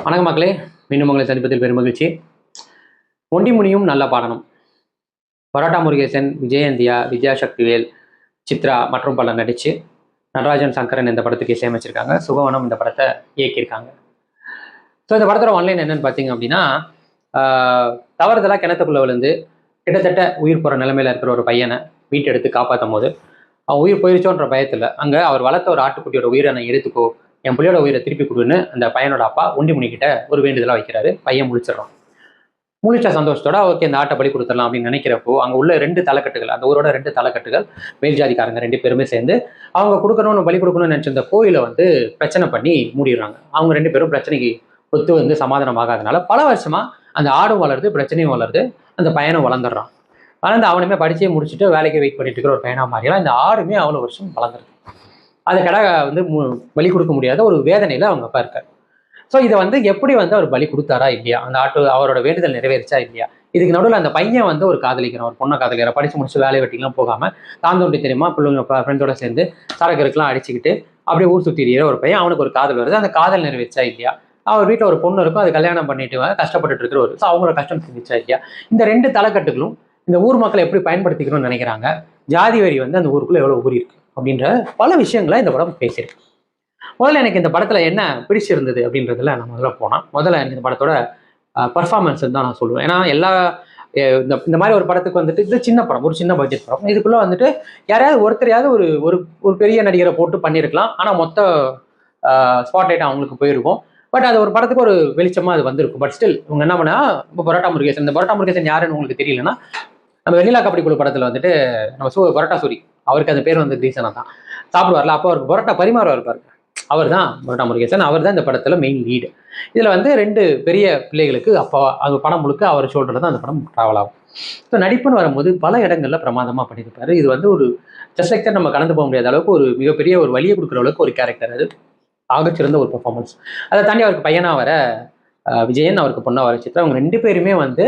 வணக்கம் மக்களே, மீண்டும் உங்களை சந்திப்பதில் பெரும் மகிழ்ச்சி. ஒண்டி முனியும் நல்ல பாடணும். பரோட்டா முருகேசன், விஜயந்தியா, விஜயா சக்திவேல், சித்ரா மற்றும் பலர் நடித்து நடராஜன் சங்கரன் இந்த படத்துக்கு இசையமைச்சிருக்காங்க. சுகவனம் இந்த படத்தை இயக்கியிருக்காங்க. ஸோ இந்த படத்தோட ஆன்லைன் என்னன்னு பார்த்தீங்க அப்படின்னா, தவறுதலாக கிணத்துக்குள்ளே விழுந்து கிட்டத்தட்ட உயிர் போகிற நிலைமையில் இருக்கிற ஒரு பையனை மீட்டெடுத்து காப்பாற்றும் போது அவன் உயிர் போயிருச்சோன்ற பயத்தில் அங்கே அவர் வளர்த்த ஒரு ஆட்டுக்குட்டியோட உயிரை நான் எடுத்துக்கோ, என் பிள்ளையோட உயிரை திருப்பி கொடுன்னு அந்த பையனோட அப்பா ஒண்டி முனிக்கிட்ட ஒரு வேண்டுதலாக வைக்கிறாரு. பையன் முழிச்சிடறான். முழிச்ச சந்தோஷத்தோட ஓகே இந்த ஆட்டை பலி கொடுத்துடலாம் அப்படின்னு நினைக்கிறப்போ அங்கே உள்ள 2 தலைக்கட்டுகள், அந்த ஊரோட 2 தலைக்கட்டுகள், மேல் ஜாதிக்காரங்க 2 பேருமே சேர்ந்து அவங்க கொடுக்கணும்னு பலி கொடுக்கணும்னு நினச்சிருந்த கோயிலை வந்து பிரச்சனை பண்ணி மூடிடுறாங்க. அவங்க 2 பேரும் பிரச்சனைக்கு ஒத்து வந்து சமாதானம் ஆகாதனால பல வருஷமா அந்த ஆடும் வளருது, பிரச்சனையும் வளருது, அந்த பையனும் வளர்ந்துடுறான். வளர்ந்து அவனுமே படிச்சே முடிச்சுட்டு வேலைக்கு வெயிட் பண்ணிட்டு இருக்கிற ஒரு பையனாக மாறியெல்லாம் இந்த ஆடுமே அவ்வளோ வருஷம் வளர்ந்துருது. அது கடை வந்து பலி கொடுக்க முடியாத ஒரு வேதனையில் அவங்க அப்பா இருக்கார். ஸோ இதை வந்து எப்படி வந்து அவர் பலி கொடுத்தாரா இல்லையா, அந்த அவரோட வேண்டுதல் நிறைவேறிச்சா இல்லையா, இதுக்கு நடுவில் அந்த பையன் வந்து ஒரு காதலிக்கிறான், ஒரு பொண்ணை காதலிக்கிறான். படித்து முடிச்சு வேலை வெட்டிலாம் போகாமல் தாந்தோண்டி தெரியுமா பிள்ளைங்க ஃப்ரெண்டோட சேர்ந்து சரக்குலாம் அடிச்சுக்கிட்டு அப்படியே ஊர் சுற்றிடுற ஒரு பையன். அவனுக்கு ஒரு காதல் வருது. அந்த காதல் நிறைவேறிச்சா இல்லையா, அவர் வீட்டில் ஒரு பொண்ணு இருக்கும், அது கல்யாணம் பண்ணிட்டு கஷ்டப்பட்டுட்டு இருக்கிற ஒரு, ஸோ அவங்களோட கஷ்டம் செஞ்சிச்சா இல்லையா, இந்த 2 தலைக்கட்டுகளும் இந்த ஊர் மக்களை எப்படி பயன்படுத்திக்கணும்னு நினைக்கிறாங்க, ஜாதி வரி வந்து அந்த ஊருக்குள்ளே எவ்வளோ ஊறி இருக்கு அப்படின்ற பல விஷயங்களை இந்த படம் பேசியிருக்கு. முதல்ல எனக்கு இந்த படத்துல என்ன பிடிச்சிருந்தது அப்படின்றதுல நான் முதல்ல இந்த படத்தோட பர்ஃபார்மன்ஸ் தான் நான் சொல்லுவேன். ஏன்னா எல்லா இந்த மாதிரி ஒரு படத்துக்கு வந்துட்டு இது சின்ன படம், ஒரு சின்ன பட்ஜெட் படம், இதுக்குள்ள வந்துட்டு யாரையாவது ஒருத்தரையாவது ஒரு ஒரு பெரிய நடிகரை போட்டு பண்ணியிருக்கலாம். ஆனால் மொத்த ஸ்பாட்லைட் அவங்களுக்கு போயிருக்கும். பட் அது ஒரு படத்துக்கு ஒரு வெளிச்சமா அது வந்திருக்கும். பட் ஸ்டில் இவங்க என்ன பண்ணா, இப்போ பரோட்டா முருகேசன், இந்த பரோட்டா முருகேசன் யாருன்னு உங்களுக்கு தெரியலன்னா, நம்ம வெண்ணிலா கபடி குழு படத்துல வந்துட்டு நம்ம பரோட்டா சூரி, அவருக்கு அந்த பேர் வந்து ரீசனா தான் சாப்பிடுவார்ல, அப்போ அவருக்கு பரோட்டா பரிமாறுவார் பாருங்க, அவர் தான் பரோட்டா முருகேசன். அவர் தான் இந்த படத்துல மெயின் லீடு. இதுல வந்து 2 பெரிய பிள்ளைகளுக்கு அப்போ அது படம் முழுக்க அவர் ஷோல்டர்ல தான் அந்த படம் டிராவல் ஆகும். ஸோ நடிப்புன்னு வரும்போது பல இடங்கள்ல பிரமாதமா பண்ணியிருப்பாரு. இது வந்து ஒரு ஜஸ்ட் லைக் நம்ம கடந்து போக முடியாத அளவுக்கு ஒரு மிகப்பெரிய ஒரு வழியை கொடுக்குற அளவுக்கு ஒரு கேரக்டர். அது ஆகச்சிறந்த ஒரு பெர்ஃபார்மன்ஸ். அதை தாண்டி அவருக்கு பையனா வர விஜயன், அவருக்கு பொண்ணா வர சித்ரா, அவங்க 2 பேருமே வந்து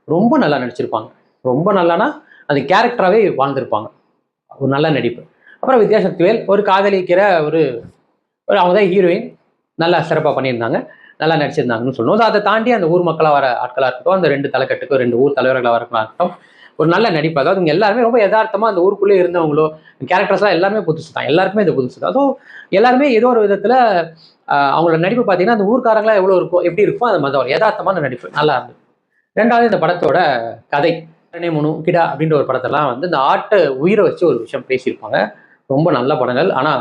ரொம்ப நல்லா நடிச்சிருப்பாங்க. ரொம்ப நல்லானா அது கேரக்டராகவே வாழ்ந்திருப்பாங்க. ஒரு நல்ல நடிப்பு. அப்புறம் வித்யா சக்திவேல் ஒரு காதலிக்கிற ஒரு அவங்க தான் ஹீரோயின், நல்லா சிறப்பாக பண்ணியிருந்தாங்க, நல்லா நடிச்சிருந்தாங்கன்னு சொல்லணும். ஸோ அதை தாண்டி அந்த ஊர் மக்களாக வர ஆட்களாக இருக்கட்டும், அந்த 2 தலைக்கட்டுக்கும் 2 ஊர் தலைவர்களாக வரக்கலாம் இருக்கட்டும், ஒரு நல்ல நடிப்பு. அதாவது அவங்க எல்லாருமே ரொம்ப யதார்த்தமாக அந்த ஊருக்குள்ளே இருந்தவங்களோ கேரக்டர்ஸ்லாம் எல்லாருமே புதுசு தான், எல்லாருக்குமே இது புதுசு தான். ஸோ எல்லாருமே ஏதோ ஒரு விதத்தில் அவங்களோட நடிப்பு பார்த்தீங்கன்னா அந்த ஊர்க்காரங்களாம் எவ்வளோ இருக்கும், எப்படி இருக்கும், அது மாதிரி ஒரு யதார்த்தமான நடிப்பு நல்லா இருந்தது. 2வது இந்த படத்தோட கதை, முனு கிடா அப்படின்ற ஒரு படத்தெல்லாம் வந்து இந்த ஆட்டை உயிரை வச்சு ஒரு விஷயம் பேசியிருப்பாங்க. ரொம்ப நல்ல படங்கள். ஆனால்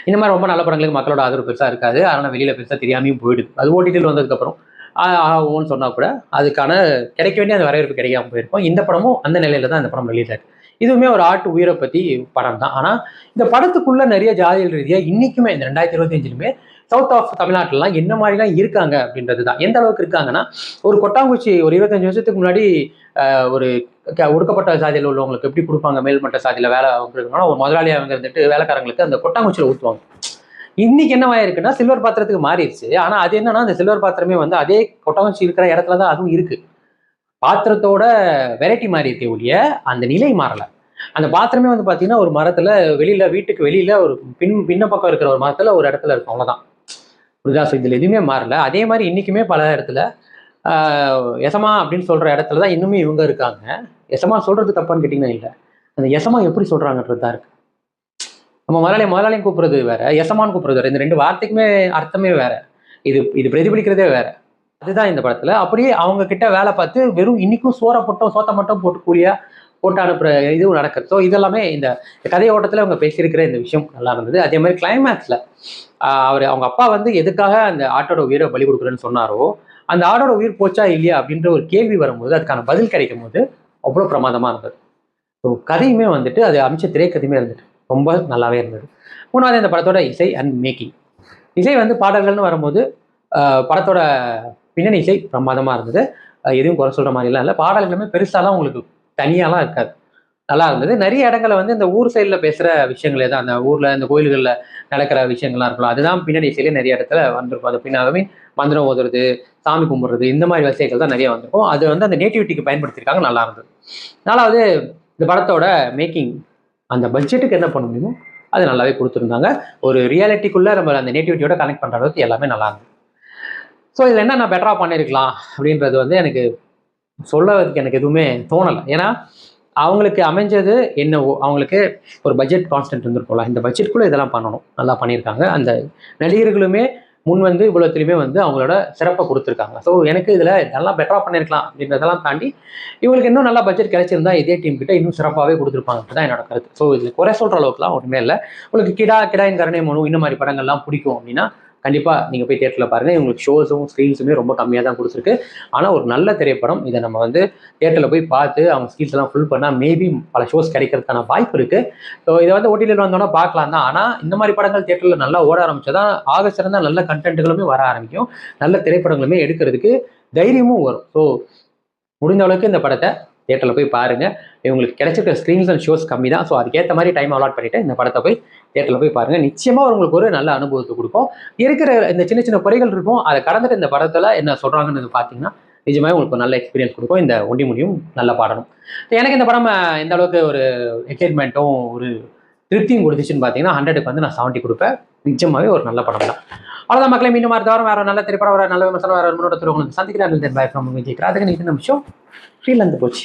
இந்த மாதிரி ரொம்ப நல்ல படங்களுக்கு மக்களோட ஆதரவு பெருசாக இருக்காது. அதனால் வெளியில் பெருசாக தெரியாமையும் போயிடுது. அது ஓடிடியில் வந்ததுக்கப்புறம் ஆகும்னு சொன்னால் கூட அதுக்கான கிடைக்க வேண்டிய அந்த வரவேற்பு கிடைக்காம போயிருக்கும். இந்த படமும் அந்த நிலையில தான் இந்த படம் ரிலீஸ் ஆயிருக்கு. இதுவுமே ஒரு ஆட்டு உயிரை பற்றி படம் தான். ஆனால் இந்த படத்துக்குள்ள நிறைய ஜாதிகள் ரீதியாக இன்னைக்குமே இந்த 2025லுமே சவுத் ஆஃப் தமிழ்நாட்டிலலாம் என்ன மாதிரிலாம் இருக்காங்க அப்படின்றது தான். எந்த அளவுக்கு இருக்காங்கன்னா, ஒரு கொட்டாங்குச்சி ஒரு 25 வருஷத்துக்கு முன்னாடி ஒரு ஒடுக்கப்பட்ட சாதியில் உள்ளவங்களுக்கு எப்படி கொடுப்பாங்க, மேல்மட்ட சாதியில் வேலை அவங்களுக்குனா ஒரு முதலாளி அவங்க இருந்துட்டு வேலைக்காரங்களுக்கு அந்த கொட்டாங்குச்சியில் ஊற்றுவாங்க. இன்னைக்கு என்னவா இருக்குன்னா சில்வர் பாத்திரத்துக்கு மாறிடுச்சு. ஆனால் அது என்னன்னா அந்த சில்வர் பாத்திரமே வந்து அதே கொட்டாங்குச்சி இருக்கிற இடத்துல தான் அதுவும் இருக்கு. பாத்திரத்தோட வெரைட்டி மாறி இருக்கே ஒழிய அந்த நிலை மாறலை. அந்த பாத்திரமே வந்து பார்த்தீங்கன்னா ஒரு மரத்துல வெளியில, வீட்டுக்கு வெளியில ஒரு பின்ன பக்கம் இருக்கிற ஒரு மரத்துல ஒரு இடத்துல இருக்கும், அவ்வளோதான். புரிதா? ஸோ இதில் எதுவுமே மாறல. அதே மாதிரி இன்னைக்குமே பல இடத்துல எசமா அப்படின்னு சொல்ற இடத்துல தான் இன்னுமே இவங்க இருக்காங்க. எசமா சொல்றது தப்பான்னு கேட்டிங்கன்னா இல்லை, அந்த எசமா எப்படி சொல்றாங்கன்றது தான் இருக்கு. நம்ம முதலாளியும் கூப்பிடுறது வேற, எசமான்னு கூப்பிடுறது வேற. இந்த 2 வார்த்தைக்குமே அர்த்தமே வேற. இது பிரதிபலிக்கிறதே வேற. அதுதான் இந்த படத்துல. அப்படியே அவங்க கிட்ட வேலை பார்த்து வெறும் இன்னைக்கும் சோத்தை மட்டும் போட்டு கூலியா போட்டு அனுப்புற இதுவும் நடக்குது. ஸோ இதெல்லாமே இந்த கதை ஓட்டத்தில் அவங்க பேசியிருக்கிற இந்த விஷயம் நல்லா இருந்தது. அதே மாதிரி கிளைமேக்ஸில் அவங்க அப்பா வந்து எதுக்காக அந்த ஆட்டோட உயிரை பலி கொடுக்குறேன்னு சொன்னாரோ, அந்த ஆட்டோட உயிர் போச்சா இல்லையா அப்படின்ற ஒரு கேள்வி வரும்போது அதுக்கான பதில் கிடைக்கும் போது அவ்வளோ பிரமாதமாக இருந்தது. ஸோ கதையுமே வந்துட்டு அது அமைச்ச திரைக்கதையுமே இருந்துட்டு ரொம்ப நல்லாவே இருந்தது. 3வது இந்த படத்தோட இசை அண்ட் மேக்கிங். இசை வந்து பாடல்கள்னு வரும்போது படத்தோட பின்னணி இசை பிரமாதமாக இருந்தது. எதுவும் குறை சொல்கிற மாதிரிலாம் இல்லை. பாடல்களுமே பெருசாலாம் உங்களுக்கு தனியாலாம் இருக்காது, நல்லா இருந்தது. நிறைய இடங்களை வந்து இந்த ஊர் சைடில் பேசுகிற விஷயங்களே தான், அந்த ஊரில் இந்த கோயில்களில் நடக்கிற விஷயங்கள்லாம் இருக்கலாம், அதுதான் பின்னணி இசையிலே நிறைய இடத்துல வந்திருக்கும். அது பின்னாகவே மந்திரம் ஓதுறது, சாமி கும்பிட்றது, இந்த மாதிரி விஷயங்கள் தான் நிறைய வந்திருக்கும். அது வந்து அந்த நேட்டிவிட்டிக்கு பயன்படுத்தியிருக்காங்க, நல்லா இருந்தது. 4வது இந்த படத்தோட மேக்கிங், அந்த பட்ஜெட்டுக்கு என்ன பண்ண முடியுமோ அது நல்லாவே கொடுத்துருந்தாங்க. ஒரு ரியாலிட்டிக்குள்ளே நம்ம அந்த நேட்டிவிட்டியோட கனெக்ட் பண்ணுற அளவுக்கு எல்லாமே நல்லா இருந்தது. ஸோ இதில் என்ன நான் பெட்டராக பண்ணியிருக்கலாம் அப்படின்றது வந்து எனக்கு சொல்லறதுக்கு எனக்கு எதுவுமே தோணலை. ஏன்னா அவங்களுக்கு அமைஞ்சது என்னவோ, அவங்களுக்கு ஒரு பட்ஜெட் கான்ஸ்டன்ட் இருந்திருக்கும்ல, இந்த பட்ஜெட்குள்ளே இதெல்லாம் பண்ணணும், நல்லா பண்ணியிருக்காங்க. அந்த நடிகர்களுமே முன் வந்து இவ்வளோத்துலையுமே வந்து அவங்களோட சிறப்பை கொடுத்துருக்காங்க. ஸோ எனக்கு இதில் நல்லா பெட்டராக பண்ணியிருக்கலாம் அப்படின்றதெல்லாம் தாண்டி இவங்களுக்கு இன்னும் நல்லா பட்ஜெட் கிடைச்சிருந்தா இதே டீம் கிட்ட இன்னும் சிறப்பாகவே கொடுத்துருப்பாங்க தான் என்னோட கருத்து. ஸோ இதில் குறை சொல்கிற அளவுக்குலாம் ஒன்றுமே இல்லை. உங்களுக்கு கிடாயின் கருணை மனு இந்த மாதிரி படங்கள்லாம் பிடிக்கும் அப்படின்னா கண்டிப்பாக நீங்கள் போய் தியேட்டரில் பாருங்கள். இவங்களுக்கு ஷோஸும் ஸ்க்ரீன்ஸுமே ரொம்ப கம்மியாக தான் கொடுத்துருக்கு. ஆனால் ஒரு நல்ல திரைப்படம். இதை நம்ம வந்து தியேட்டரில் போய் பார்த்து அவங்க ஸ்கில்ஸ் எல்லாம் ஃபுல் பண்ணால் மேபி பல ஷோஸ் கிடைக்கிறதுக்கான வாய்ப்பு இருக்குது. ஸோ இதை வந்து ஓடிடியில் வந்தோன்னா பார்க்கலாம் தான். ஆனால் இந்த மாதிரி படங்கள் தியேட்டரில் நல்லா ஓட ஆரம்பிச்சதான் ஆக சிறந்த நல்ல கண்டென்ட்டுகளுமே வர ஆரம்பிக்கும், நல்ல திரைப்படங்களுமே எடுக்கிறதுக்கு தைரியமும் வரும். ஸோ முடிஞ்ச அளவுக்கு இந்த படத்தை தியேட்டரில் போய் பாருங்கள். இவங்களுக்கு கிடைச்சிருக்க ஸ்க்ரீன்ஸ் அண்ட் ஷோஸ் கம்மி தான். ஸோ அதுக்கேற்ற மாதிரி டைம் அலாட் பண்ணிவிட்டு இந்த படத்தை போய் தியேட்டரில் போய் பாருங்கள். நிச்சயமாக உங்களுக்கு ஒரு நல்ல அனுபவத்தை கொடுக்கும். இருக்கிற இந்த சின்ன சின்ன குறைகள் இருக்கும், அதை கடந்துட்டு இந்த படத்தில் என்ன சொல்கிறாங்கன்னு பார்த்தீங்கன்னா நிஜமாவே உங்களுக்கு ஒரு நல்ல எக்ஸ்பீரியன்ஸ் கொடுக்கும். இந்த ஒண்டி முடியும் நல்ல பாடணும். எனக்கு இந்த படம் எந்த அளவுக்கு ஒரு எக்ஸைட்மெண்ட்டும் ஒரு திருப்தியும் கொடுத்துச்சுன்னு பார்த்தீங்கன்னா 100க்கு வந்து நான் 70 கொடுப்பேன். நிஜமாவே ஒரு நல்ல படம் தான். அவ்வளோதான் மக்களே. மீண்டும் அடுத்த வேற நல்ல திரைப்படம், வேற நல்ல விமர்சனம், வேற முன்னோட்டத்தில் உங்களுக்கு சந்திக்கிறேன். Bye from Vijay Kirathakan. இது நிமிஷம் ஃப்ரீலேருந்து போச்சு.